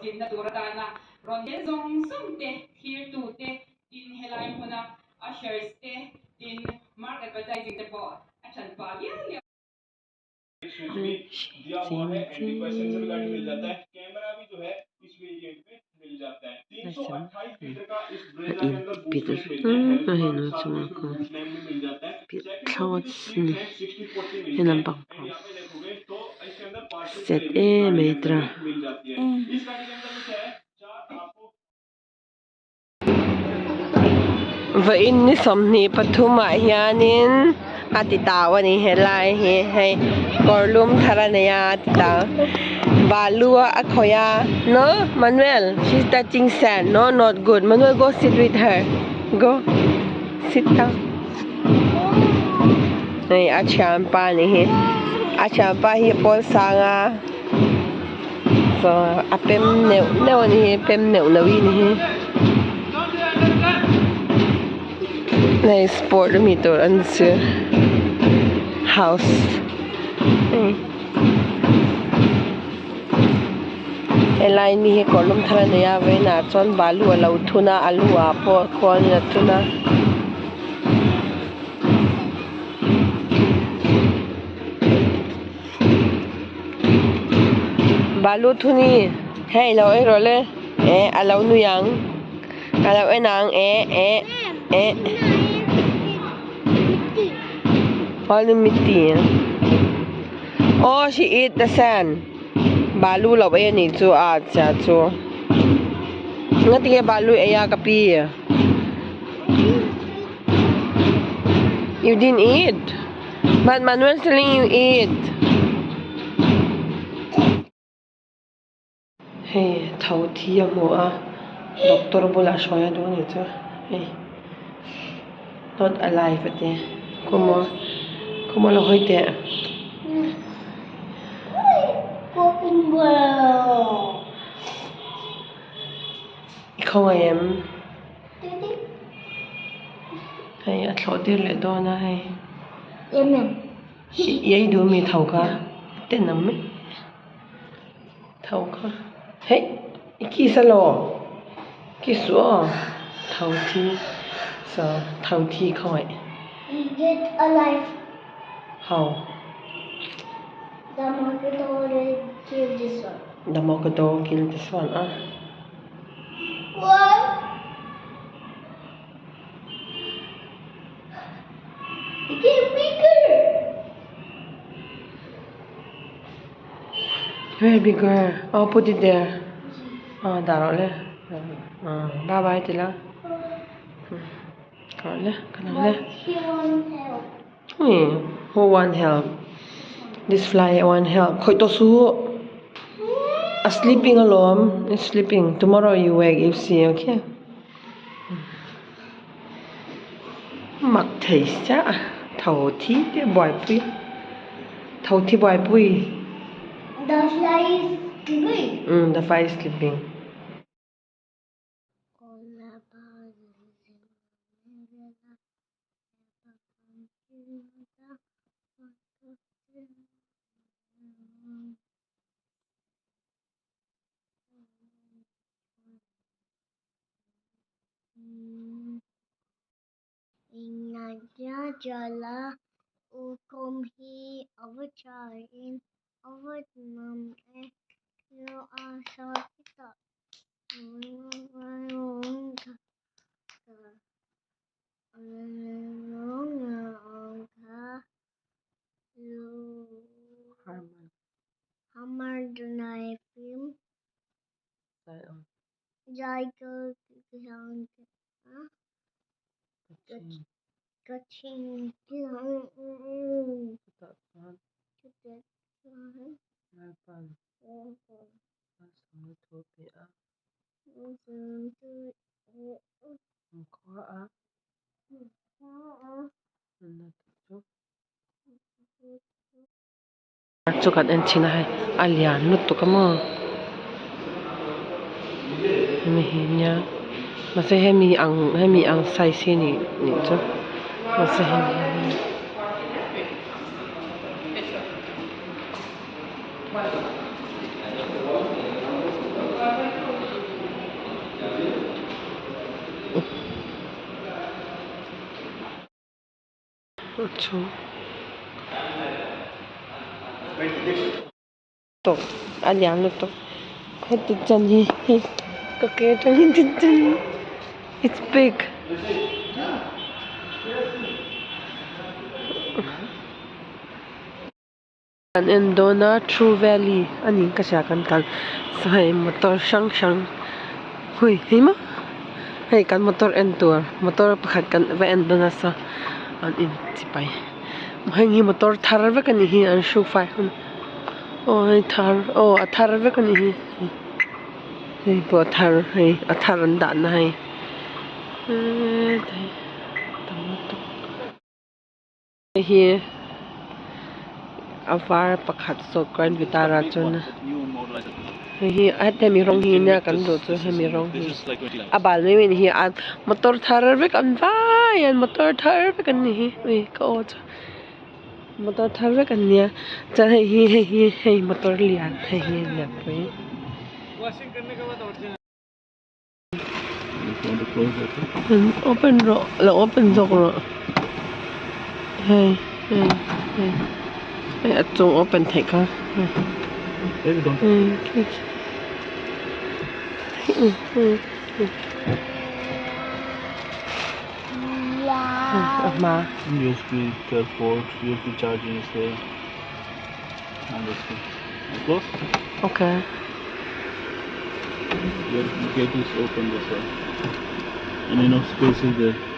Tin na tura ta na ron de zong sum te here to te tin helai hona a shares te tin market advertising te po achan pa ya दिया हुआ है anti sensor guard मिल जाता है camera भी जो है इस variant में मिल जाता है 328 लीटर का इस ब्रेजा के अंदर बूस्ट टैंक मिलता है साथ में इसमें बूस्ट लैम्प भी मिल जाता है सेकंड जो सीट है 60/40 मिलती है यहां पे देखोगे तो इसके अंदर पार्सल मिल जाती है इस गाड़ी के अंदर क्या है चार आपको Vain ni somni pathuma hianin atitawani helai he hai korlum tharanaya atita balua akhoya no Manuel she's touching sand no not good Manuel go sit with her go sit down nei achampa ni he achampa hi pol sanga so apem ne ni pem ne nawi ni he Nice sport meter and house. Elain ni he kolum thara naya ve na chon balu ala uthuna alu apo khon na thuna. Balu thuni hey lo e role alo nu yang alo enang all the mitti. Oh, she eat the sand. Balu lo ba ni chu a cha chu. Ngati ke balu e ya kapi. You didn't eat. But Manuel's telling you eat. Hey, thau thi mo a. Doctor bola shoya do ni chu. Hey. Not alive ate. Como lo hoite. Không em. Hay a thlo dir le do na hay. Em. Yei du mi thau ka. Ten nam mi. Thau ka. Hey, iki salo. Ki su thau thi. So thau thi khoi. You get alive. How? The marketer killed this one. The marketer killed this one, What? It get bigger. Very bigger. Oh, put it there. Darole. Bye bye, Tila. But he won't help. Who want help? This fly want help. Khoi to su. Sleeping alone. It's sleeping. Tomorrow you wake, you see, okay? Mặc thấy cha. Thầu thi thì bỏi pui. Thầu thi bỏi pui. The fly is sleeping. The fly is sleeping. Inna jala ukom hi avacharin avatnam yo asakita Hamar dunai film Jaiko Kaching Chukat en china hai alian nut to kamo mi hinya mase hemi ang sai se ni chu mase hemi अच्छा तो आज यहाँ लोग तो खुद चल ही तो क्या चल it's big an Endona True Valley ani kasya kan so hey motor sang hui hima hey kan motor entur motor pakhat kan ve Endona sa an in sipai hangi motor thar ve kan hi an shu fai hun oh hey thar oh a thar ve kan hi hey po thar hey a thar an dan na hey hi avar pakhat so grand vitara chuna hi ate mi rong hi na kan do chu he mi rong hi abal me min hi a motor thar ve kan vai an motor thar ve kan hi ui ko cha motor thar ve kan nia cha hi motor lian hi na poi washing karne ke baad original open ro la open zo ro hey chung open thai ka ma USB port, USB charging is there. And this thing. Close? okay Your gate is open this way. And enough space is there.